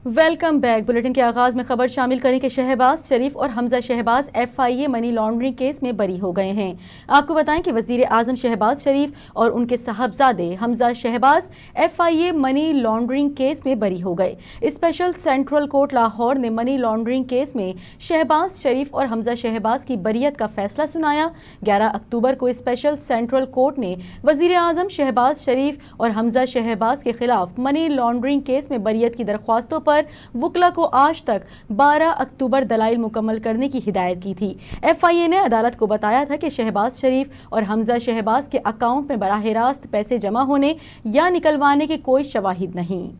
Welcome back. Bulletin کے آغاز میں خبر شامل کریں کہ شہباز شریف اور Hamza Shahbaz FIA money laundering case میں بری ہو گئے ہیں۔ آپ کو بتائیں کہ وزیر اعظم شہباز شریف اور ان کے صاحبزادے Hamza Shahbaz FIA money laundering case میں بری ہو گئے۔ اسپیشل سینٹرل کورٹ لاہور نے منی لانڈرنگ کیس میں شہباز شریف اور حمزہ شہباز کی بریت کا فیصلہ سنایا۔ 11 اکتوبر کو اسپیشل سینٹرل کورٹ نے وزیر اعظم شہباز شریف اور حمزہ شہباز کے خلاف منی لانڈرنگ کیس میں بریت کی درخواستوں پر وکلا کو آج تک 12 اکتوبر دلائل مکمل کرنے کی ہدایت کی تھی۔ FIA نے عدالت کو بتایا تھا کہ شہباز شریف اور حمزہ شہباز کے اکاؤنٹ میں براہ راست پیسے جمع ہونے یا نکلوانے کے کوئی شواہد نہیں۔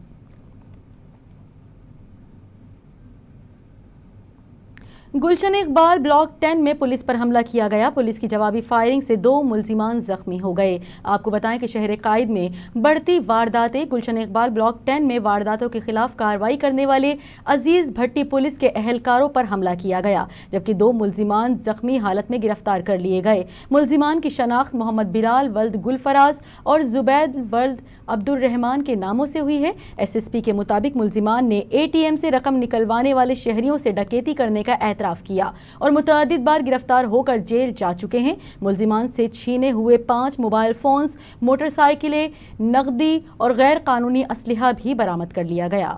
گلشن اقبال بلاک 10 میں پولیس پر حملہ کیا گیا۔ پولیس کی جوابی فائرنگ سے 2 ملزمان زخمی ہو گئے۔ آپ کو بتائیں کہ شہر قائد میں بڑھتی وارداتیں۔ گلشن اقبال بلاک 10 میں وارداتوں کے خلاف کارروائی کرنے والے عزیز بھٹی پولیس کے اہلکاروں پر حملہ کیا گیا، جبکہ 2 ملزمان زخمی حالت میں گرفتار کر لیے گئے۔ ملزمان کی شناخت محمد بلال ولد گلفراز اور زبید ولد عبد الرحمان کے ناموں سے ہوئی ہے۔ SSP کے مطابق ملزمان نے ATM سے رقم نکلوانے والے شہریوں سے ڈکیتی کرنے کا اعتراف کیا اور متعدد بار گرفتار ہو کر جیل جا چکے ہیں۔ ملزمان سے چھینے ہوئے 5 موبائل فونز، موٹر سائیکلیں، نقدی اور غیر قانونی اسلحہ بھی برآمد کر لیا گیا۔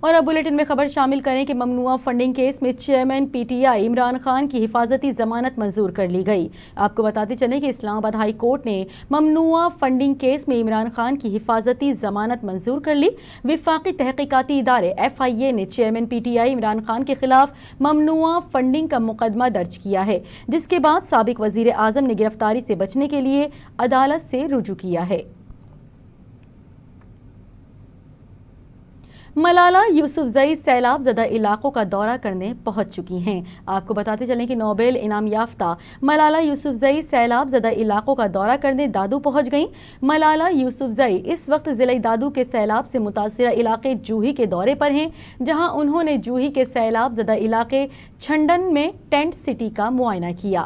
اور اب بلیٹن میں خبر شامل کریں کہ ممنوعہ فنڈنگ کیس میں چیئرمین PTI عمران خان کی حفاظتی ضمانت منظور کر لی گئی۔ آپ کو بتاتے چلیں کہ اسلام آباد ہائی کورٹ نے ممنوعہ فنڈنگ کیس میں عمران خان کی حفاظتی ضمانت منظور کر لی۔ وفاقی تحقیقاتی ادارے FIA نے چیئرمین PTI عمران خان کے خلاف ممنوعہ فنڈنگ کا مقدمہ درج کیا ہے، جس کے بعد سابق وزیر اعظم نے گرفتاری سے بچنے کے لیے عدالت سے رجوع کیا ہے۔ ملالہ یوسفزئی سیلاب زدہ علاقوں کا دورہ کرنے پہنچ چکی ہیں۔ آپ کو بتاتے چلیں کہ نوبل انعام یافتہ ملالہ یوسفزئی سیلاب زدہ علاقوں کا دورہ کرنے دادو پہنچ گئیں۔ ملالہ یوسفزئی اس وقت ضلع دادو کے سیلاب سے متاثرہ علاقے جوہی کے دورے پر ہیں، جہاں انہوں نے جوہی کے سیلاب زدہ علاقے چھنڈن میں ٹینٹ سٹی کا معائنہ کیا۔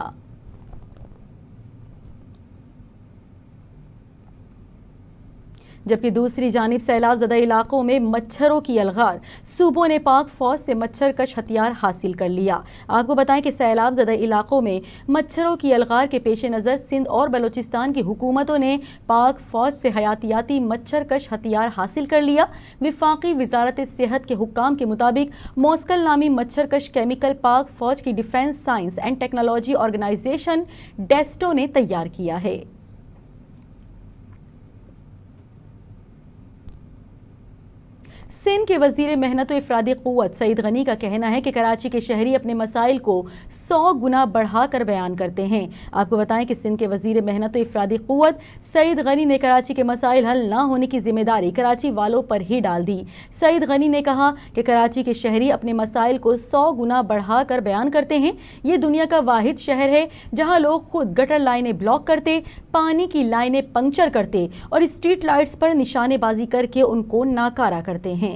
جبکہ دوسری جانب سیلاب زدہ علاقوں میں مچھروں کی الغار، صوبوں نے پاک فوج سے مچھر کش ہتھیار حاصل کر لیا۔ آپ کو بتائیں کہ سیلاب زدہ علاقوں میں مچھروں کی الغار کے پیش نظر سندھ اور بلوچستان کی حکومتوں نے پاک فوج سے حیاتیاتی مچھر کش ہتھیار حاصل کر لیا۔ وفاقی وزارت صحت کے حکام کے مطابق موسکل نامی مچھر کش کیمیکل پاک فوج کی defence science and technology organisation DESTO نے تیار کیا ہے۔ سندھ کے وزیر محنت و افرادی قوت سعید غنی کا کہنا ہے کہ کراچی کے شہری اپنے مسائل کو 100 گنا بڑھا کر بیان کرتے ہیں۔ آپ کو بتائیں کہ سندھ کے وزیر محنت و افرادی قوت سعید غنی نے کراچی کے مسائل حل نہ ہونے کی ذمہ داری کراچی والوں پر ہی ڈال دی۔ سعید غنی نے کہا کہ کراچی کے شہری اپنے مسائل کو 100 گنا بڑھا کر بیان کرتے ہیں۔ یہ دنیا کا واحد شہر ہے جہاں لوگ خود گٹر لائنیں بلاک کرتے، پانی کی لائنیں پنکچر کرتے اور اسٹریٹ لائٹس پر نشانے بازی کر کے ان کو ناکارہ کرتے ہیں۔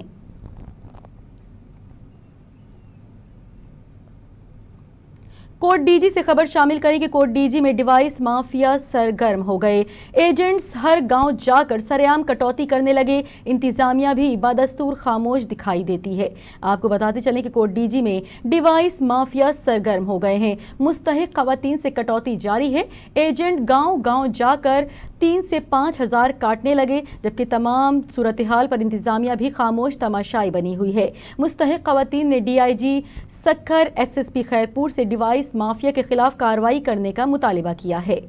کوٹ ڈی جی سے خبر شامل کریں کہ کوٹ ڈی جی میں ڈیوائس مافیا سرگرم ہو گئے۔ ایجنٹس ہر گاؤں جا کر سرعام کٹوتی کرنے لگے۔ انتظامیہ بھی بدستور خاموش دکھائی دیتی ہے۔ آپ کو بتاتے چلیں کہ کوٹ ڈی جی میں ڈیوائس مافیا سرگرم ہو گئے ہیں۔ مستحق خواتین سے کٹوتی جاری ہے۔ ایجنٹ گاؤں گاؤں جا کر 3 سے 5 ہزار کاٹنے لگے، جبکہ تمام صورتحال پر انتظامیہ بھی خاموش تماشائی بنی ہوئی ہے۔ مستحق خواتین نے DIG سکھر SSP خیرپور سے ڈیوائس مافیا کے خلاف کارروائی کرنے کا مطالبہ کیا ہے۔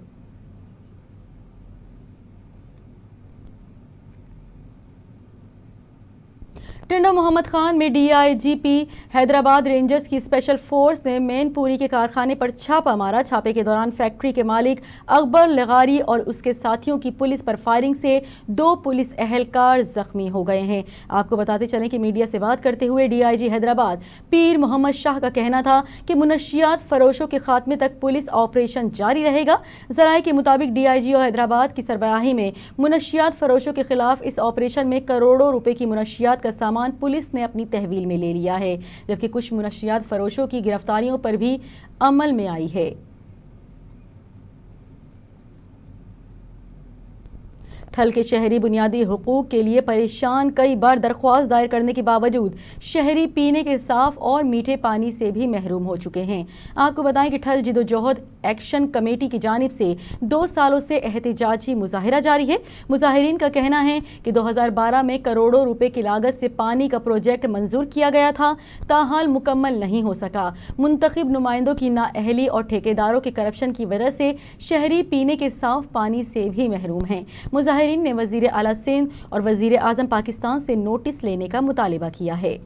ٹنڈو محمد خان میں DIGP حیدرآباد رینجرز کی اسپیشل فورس نے مین پوری کے کارخانے پر چھاپا مارا۔ چھاپے کے دوران فیکٹری کے مالک اکبر لغاری اور اس کے ساتھیوں کی پولیس پر فائرنگ سے 2 پولیس اہلکار زخمی ہو گئے ہیں۔ آپ کو بتاتے چلیں کہ میڈیا سے بات کرتے ہوئے DIG حیدرآباد پیر محمد شاہ کا کہنا تھا کہ منشیات فروشوں کے خاتمے تک پولیس آپریشن جاری رہے گا۔ ذرائع کے مطابق DIG حیدرآباد کی سربراہی میں منشیات فروشوں کے خلاف اس آپریشن میں کروڑوں روپے کی منشیات کا سامان پولیس نے اپنی تحویل میں لے لیا ہے، جبکہ کچھ منشیات فروشوں کی گرفتاریوں پر بھی عمل میں آئی ہے۔ ٹھل کے شہری بنیادی حقوق کے لیے پریشان کئی بار درخواست دائر کرنے کے باوجود شہری پینے کے صاف اور میٹھے پانی سے بھی محروم ہو چکے ہیں۔ آپ کو بتائیں کہ ٹھل جدوجہد ایکشن کمیٹی کی جانب سے 2 سالوں سے احتجاجی مظاہرہ جاری ہے۔ مظاہرین کا کہنا ہے کہ 2012 میں کروڑوں روپے کی لاگت سے پانی کا پروجیکٹ منظور کیا گیا تھا، تاحال مکمل نہیں ہو سکا۔ منتخب نمائندوں کی نااہلی اور ٹھیکیداروں کے کرپشن کی وجہ سے شہری پینے کے صاف پانی سے بھی محروم ہیں۔ مظاہرین نے وزیر اعلیٰ سندھ اور وزیر اعظم پاکستان سے نوٹس لینے کا مطالبہ کیا ہے۔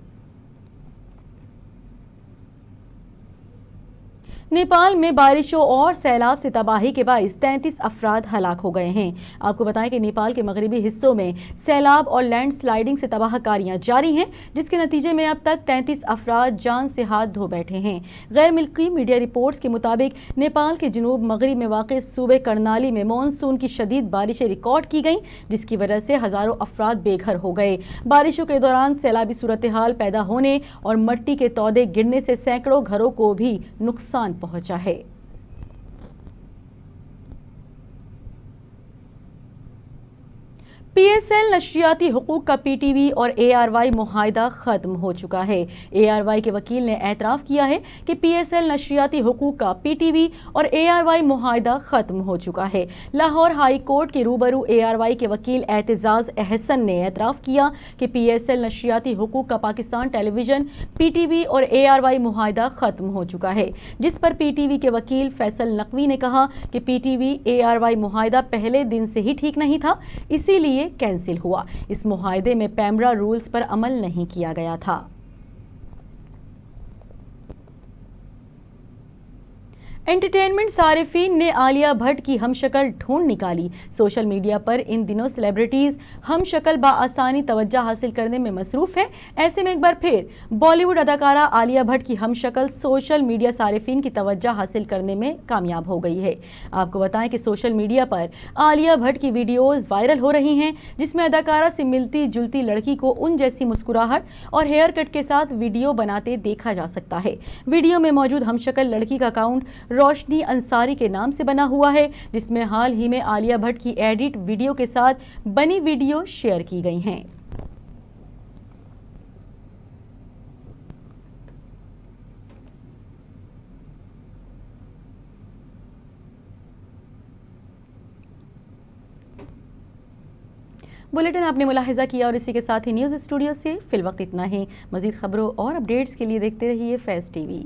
نیپال میں بارشوں اور سیلاب سے تباہی کے باعث 33 افراد ہلاک ہو گئے ہیں۔ آپ کو بتائیں کہ نیپال کے مغربی حصوں میں سیلاب اور لینڈ سلائیڈنگ سے تباہ کاریاں جاری ہیں، جس کے نتیجے میں اب تک 33 افراد جان سے ہاتھ دھو بیٹھے ہیں۔ غیر ملکی میڈیا رپورٹس کے مطابق نیپال کے جنوب مغرب میں واقع صوبے کرنالی میں مانسون کی شدید بارشیں ریکارڈ کی گئیں، جس کی وجہ سے ہزاروں افراد بے گھر ہو گئے۔ بارشوں کے دوران سیلابی صورتحال پیدا ہونے اور مٹی کے تودے گرنے سے سینکڑوں گھروں کو بھی نقصان پہنچا ہے۔ PSL نشریاتی حقوق کا PTV اور ARY معاہدہ ختم ہو چکا ہے۔ ARY کے وکیل نے اعتراف کیا ہے کہ PSL نشریاتی حقوق کا PTV اور ARY معاہدہ ختم ہو چکا ہے۔ لاہور ہائی کورٹ کے روبرو ARY کے وکیل اعتزاز احسن نے اعتراف کیا کہ PSL نشریاتی حقوق کا پاکستان ٹیلی ویژن PTV اور ARY معاہدہ ختم ہو چکا ہے، جس پر PTV کے وکیل فیصل نقوی نے کہا کہ PTV ARY معاہدہ پہلے دن سے ہی ٹھیک نہیں تھا، اسی لیے کینسل ہوا۔ اس معاہدے میں پیمرا رولز پر عمل نہیں کیا گیا تھا۔ انٹرٹینمنٹ صارفین نے عالیہ بھٹ کی ہم شکل ڈھونڈ نکالی۔ سوشل میڈیا پر ان دنوں سیلیبریٹیز ہم شکل بآسانی توجہ حاصل کرنے میں مصروف ہیں۔ ایسے میں ایک بار پھر بالی ووڈ اداکارہ عالیہ بھٹ کی ہم شکل سوشل میڈیا صارفین کی توجہ حاصل کرنے میں کامیاب ہو گئی ہے۔ آپ کو بتائیں کہ سوشل میڈیا پر عالیہ بھٹ کی ویڈیوز وائرل ہو رہی ہیں، جس میں اداکارہ سے ملتی جلتی لڑکی کو ان جیسی مسکراہٹ اور ہیئر کٹ کے ساتھ ویڈیو بناتے دیکھا جا سکتا ہے۔ ویڈیو میں موجود ہم شکل لڑکی کا اکاؤنٹ روشنی انصاری کے نام سے بنا ہوا ہے، جس میں حال ہی میں عالیہ بھٹ کی ایڈٹ ویڈیو کے ساتھ بنی ویڈیو شیئر کی گئی ہیں۔ بلیٹن آپ نے ملاحظہ کیا، اور اسی کے ساتھ ہی نیوز اسٹوڈیو سے فی الوقت اتنا ہی۔ مزید خبروں اور اپڈیٹس کے لیے دیکھتے رہیے فیض ٹی وی۔